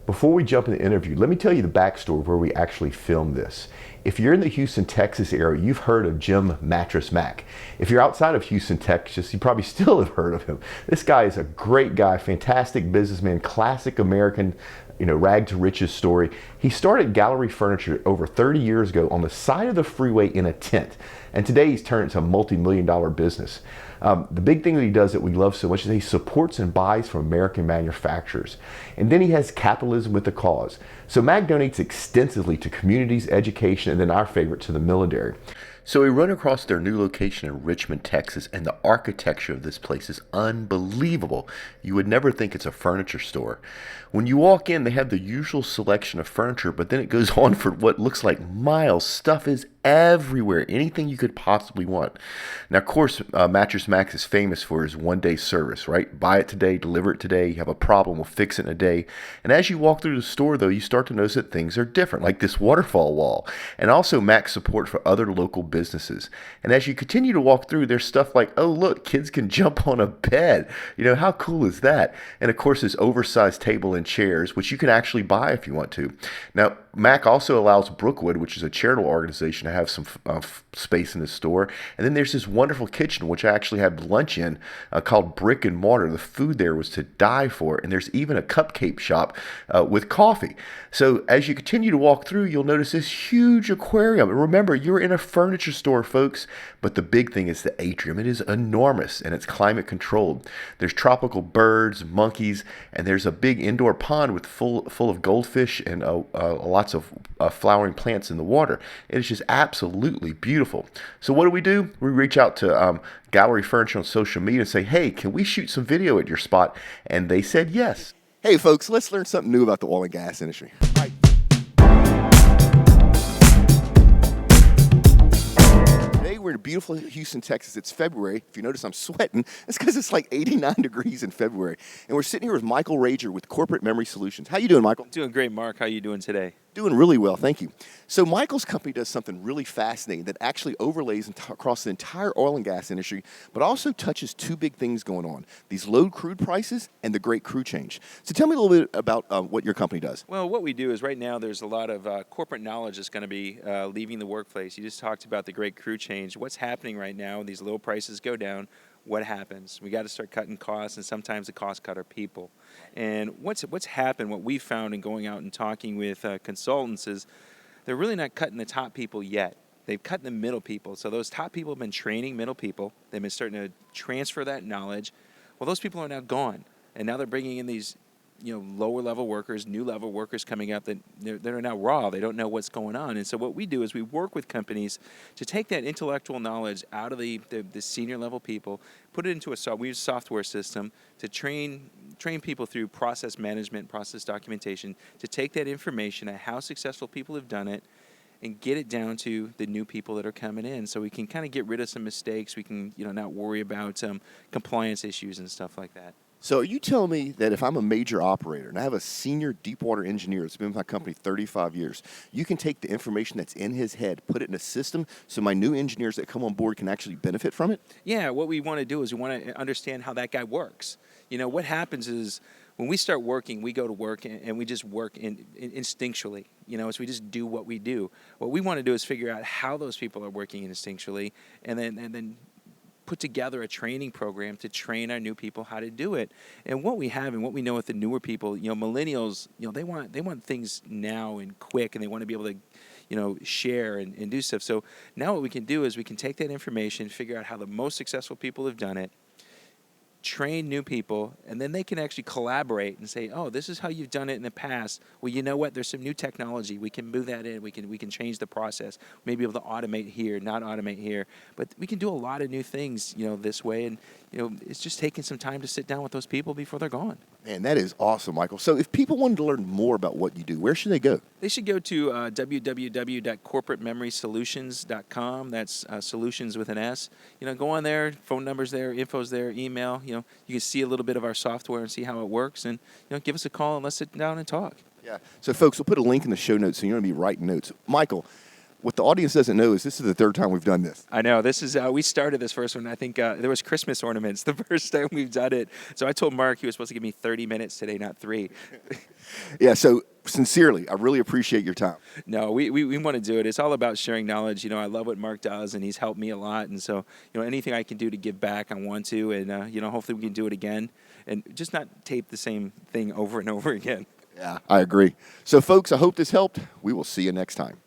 Before we jump in the interview, let me tell you the backstory of where we actually filmed this. If you're in the Houston, Texas area, you've heard of Jim Mattress Mac. If you're outside of Houston, Texas, you probably still have heard of him. This guy is a great guy, fantastic businessman, classic American, rag to riches story. He started Gallery Furniture over 30 years ago on the side of the freeway in a tent. And today he's turned into a multi-million-dollar business. The big thing that he does that we love so much is he supports and buys from American manufacturers. And then he has capitalism with a cause. So Mac donates extensively to communities, education, and then our favorite, to the military. So we run across their new location in Richmond, Texas, and the architecture of this place is unbelievable. You would never think it's a furniture store. When you walk in, they have the usual selection of furniture, but then it goes on for what looks like miles. Stuff is everywhere, anything you could possibly want. Now, of course, Mattress Mac is famous for his one-day service, right? Buy it today, deliver it today. You have a problem, we'll fix it in a day. And as you walk through the store, though, you start to notice that things are different, like this waterfall wall. And also Mac's support for other local businesses. And as you continue to walk through, there's stuff like, oh, look, kids can jump on a bed. How cool is that? And of course, this oversized table and chairs, which you can actually buy if you want to. Now, Mac also allows Brookwood, which is a charitable organization, to have some space in the store. And then there's this wonderful kitchen, which I actually had lunch in, called Brick and Mortar. The food there was to die for. And there's even a cupcake shop with coffee. So as you continue to walk through, you'll notice this huge aquarium. And remember, you're in a furniture store, folks. But the big thing is the atrium. It is enormous, and it's climate controlled. There's tropical birds, monkeys, and there's a big indoor pond with full of goldfish and lots of flowering plants in the water. It is just absolutely beautiful. So what do? We reach out to Gallery Furniture on social media and say, hey, can we shoot some video at your spot? And they said yes. Hey, folks, let's learn something new about the oil and gas industry. Right. Today, we're in beautiful Houston, Texas. It's February. If you notice, I'm sweating. It's because it's like 89 degrees in February. And we're sitting here with Michael Rager with Corporate Memory Solutions. How you doing, Michael? Doing great, Mark. How are you doing today? Doing really well, thank you. So Michael's company does something really fascinating that actually overlays across the entire oil and gas industry, but also touches two big things going on: these low crude prices and the great crew change. So tell me a little bit about what your company does. Well, what we do is right now there's a lot of corporate knowledge that's going to be leaving the workplace. You just talked about the great crew change. What's happening right now? These low prices go down. What happens? We got to start cutting costs, and sometimes the cost cut are people. And what's happened, what we found in going out and talking with consultants is they're really not cutting the top people yet. They've cut the middle people. So those top people have been training middle people. They've been starting to transfer that knowledge. Well, those people are now gone, and now they're bringing in these lower level workers, new level workers coming up that they're now raw. They don't know what's going on. And so what we do is we work with companies to take that intellectual knowledge out of the senior level people, put it into we use a software system to train people through process management, process documentation, to take that information of how successful people have done it and get it down to the new people that are coming in, so we can kind of get rid of some mistakes. We can not worry about compliance issues and stuff like that. So are you telling me that if I'm a major operator and I have a senior deepwater engineer that's been with my company 35 years, you can take the information that's in his head, put it in a system so my new engineers that come on board can actually benefit from it? Yeah, what we want to do is we want to understand how that guy works. What happens is when we start working, we go to work and we just work instinctually. So we just do what we do. What we want to do is figure out how those people are working instinctually and then put together a training program to train our new people how to do it. And what we have and what we know with the newer people, millennials, they want things now and quick, and they want to be able to share and do stuff. So now what we can do is we can take that information, figure out how the most successful people have done it, train new people, and then they can actually collaborate and say, oh, this is how you've done it in the past. Well, you know what? There's some new technology. We can move that in. We can change the process. Maybe able to automate here, not automate here. But we can do a lot of new things, this way. And, it's just taking some time to sit down with those people before they're gone. Man, that is awesome, Michael. So if people wanted to learn more about what you do, where should they go? They should go to www.corporatememorysolutions.com. That's solutions with an S. Go on there. Phone number's there. Info's there. Email. You can see a little bit of our software and see how it works. And give us a call and let's sit down and talk. Yeah. So folks, we'll put a link in the show notes so you're going to be writing notes. Michael, What the audience doesn't know is this is the third time we've done this. I know. This is we started this first one. I think there was Christmas ornaments the first time we've done it. So I told Mark he was supposed to give me 30 minutes today, not 3. Yeah, so sincerely, I really appreciate your time. No, we want to do it. It's all about sharing knowledge. I love what Mark does, and he's helped me a lot. And so, anything I can do to give back, I want to. And, hopefully we can do it again and just not tape the same thing over and over again. Yeah, I agree. So, folks, I hope this helped. We will see you next time.